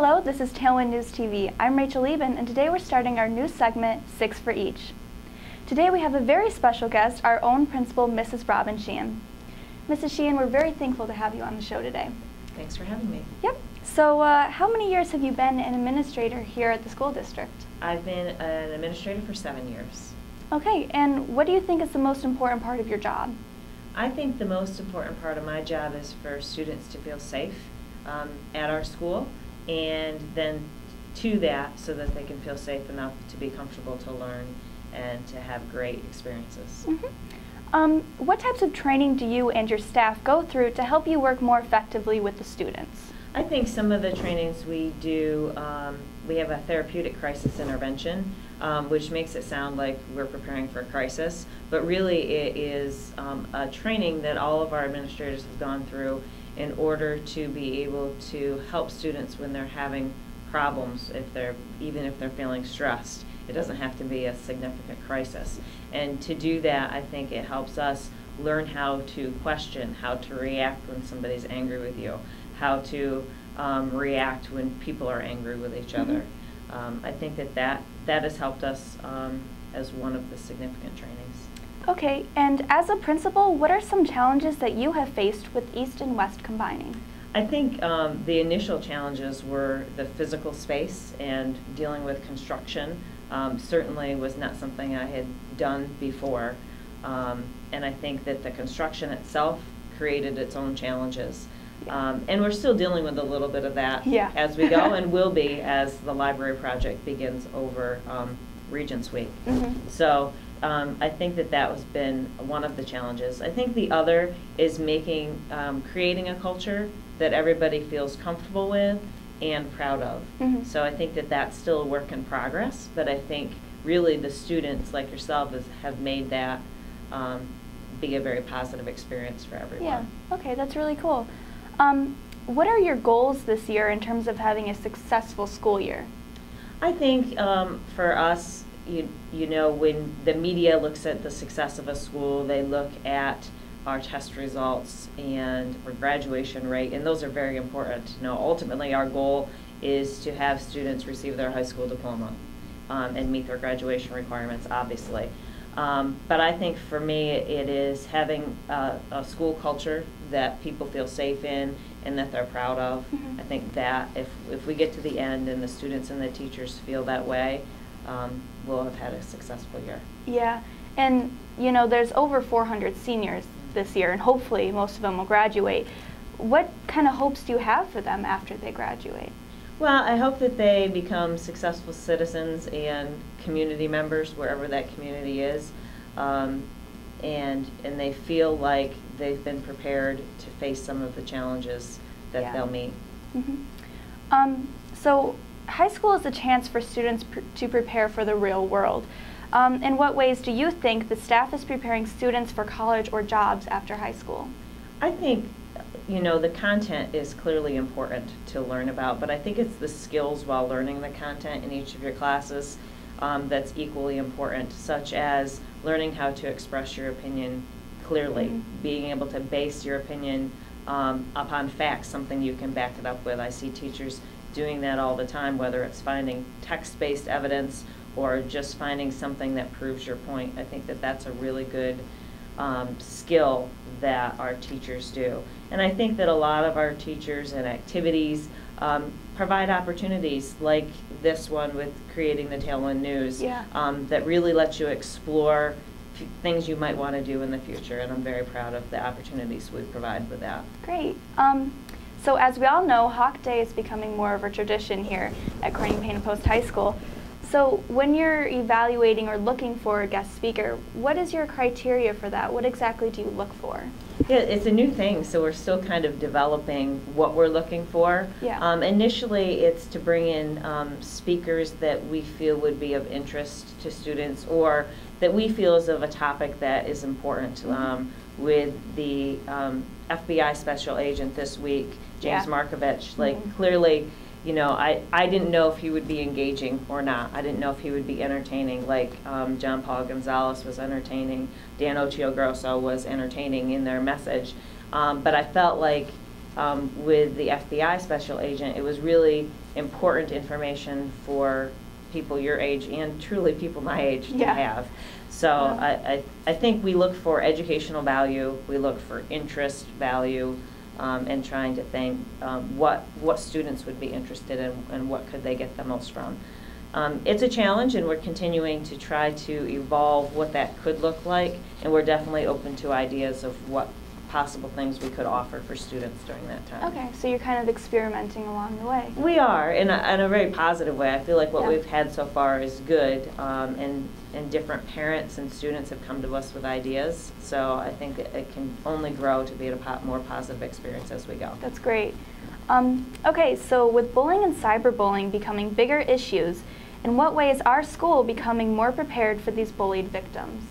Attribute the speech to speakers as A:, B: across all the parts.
A: Hello, this is Tailwind News TV. I'm Rachel Lieben, and today we're starting our new segment, Six for Each. Today we have a very special guest, our own principal, Mrs. Robin Sheehan. Mrs. Sheehan, we're very thankful to have you on the show today.
B: Thanks for having me.
A: Yep. So how many years have you been an administrator here at the school district?
B: I've been an administrator for 7 years.
A: Okay, and what do you think is the most important part of your job?
B: I think the most important part of my job is for students to feel safe at our school, and then to that so that they can feel safe enough to be comfortable to learn and to have great experiences.
A: What types of training do you and your staff go through to help you work more effectively with the students?
B: I think some of the trainings we do, we have a therapeutic crisis intervention, which makes it sound like we're preparing for a crisis, but really it is a training that all of our administrators have gone through in order to be able to help students when they're having problems, even if they're feeling stressed. It doesn't have to be a significant crisis. And to do that, I think it helps us learn how to question, how to react when somebody's angry with you, how to react when people are angry with each other. I think that has helped us as one of the significant trainings.
A: Okay, and as a principal, what are some challenges that you have faced with East and West combining?
B: I think the initial challenges were the physical space, and dealing with construction certainly was not something I had done before. And I think that the construction itself created its own challenges. And we're still dealing with a little bit of that as we go, and will be as the library project begins over Regents Week. So I think that has been one of the challenges. I think the other is creating a culture that everybody feels comfortable with and proud of. So I think that that's still a work in progress, but I think really the students like yourself have made that be a very positive experience for everyone.
A: Yeah, okay, that's really cool. What are your goals this year in terms of having a successful school year?
B: I think for us, you know, when the media looks at the success of a school, they look at our test results and our graduation rate, and those are very important. You know, ultimately our goal is to have students receive their high school diploma and meet their graduation requirements, obviously. But I think for me it is having a school culture that people feel safe in and that they're proud of. I think that if we get to the end and the students and the teachers feel that way, we'll have had a successful year.
A: Yeah, and you know, there's over 400 seniors this year, and hopefully most of them will graduate. What kind of hopes do you have for them after they graduate?
B: Well, I hope that they become successful citizens and community members wherever that community is, and they feel like they've been prepared to face some of the challenges that they'll meet.
A: So high school is a chance for students to prepare for the real world. In what ways do you think the staff is preparing students for college or jobs after high school?
B: I think, you know, the content is clearly important to learn about, but I think it's the skills while learning the content in each of your classes that's equally important, such as learning how to express your opinion clearly, being able to base your opinion upon facts, something you can back it up with. I see teachers doing that all the time, whether it's finding text-based evidence or just finding something that proves your point. I think that that's a really good skill that our teachers do. And I think that a lot of our teachers and activities provide opportunities like this one with creating the Tailwind News that really lets you explore things you might want to do in the future, and I'm very proud of the opportunities we provide with that.
A: Great. So as we all know, Hawk Day is becoming more of a tradition here at Corning Painted Post High School. So when you're evaluating or looking for a guest speaker, what is your criteria for that? What exactly do you look for?
B: Yeah, it's a new thing, so we're still kind of developing what we're looking for. Initially, it's to bring in speakers that we feel would be of interest to students, or that we feel is of a topic that is important. With the FBI special agent this week, James Markovich, clearly, you know, I didn't know if he would be engaging or not. I didn't know if he would be entertaining, like John Paul Gonzalez was entertaining, Dan Ochio Grosso was entertaining in their message. But I felt like with the FBI special agent, it was really important information for people your age and truly people my age to have. So I think we look for educational value, we look for interest value, and trying to think what students would be interested in and what could they get the most from. It's a challenge, and we're continuing to try to evolve what that could look like, and we're definitely open to ideas of what possible things we could offer for students during that time.
A: Okay, so you're kind of experimenting along the way.
B: We are, in a very positive way. I feel like what we've had so far is good, and different parents and students have come to us with ideas, so I think it can only grow to be a more positive experience as we go.
A: That's great. Okay, so with bullying and cyberbullying becoming bigger issues, in what way is our school becoming more prepared for these bullied victims?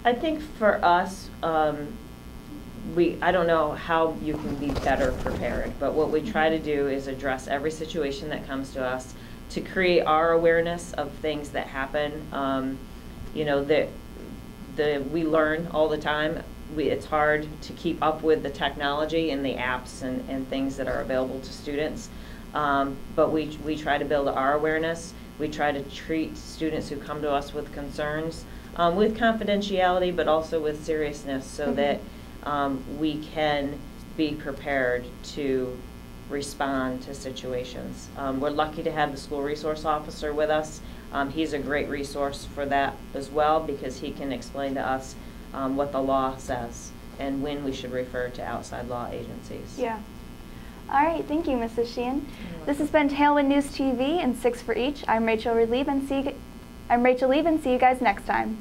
B: I think for us, I don't know how you can be better prepared, but what we try to do is address every situation that comes to us to create our awareness of things that happen. You know, we learn all the time. It's hard to keep up with the technology and the apps and things that are available to students, but we try to build our awareness. We try to treat students who come to us with concerns with confidentiality, but also with seriousness, so that we can be prepared to respond to situations. We're lucky to have the school resource officer with us. He's a great resource for that as well, because he can explain to us what the law says and when we should refer to outside law agencies.
A: Yeah. All right, thank you, Mrs. Sheehan. This has been Tailwind News TV and 6 for Each. I'm Rachel Lieb, and see you guys next time.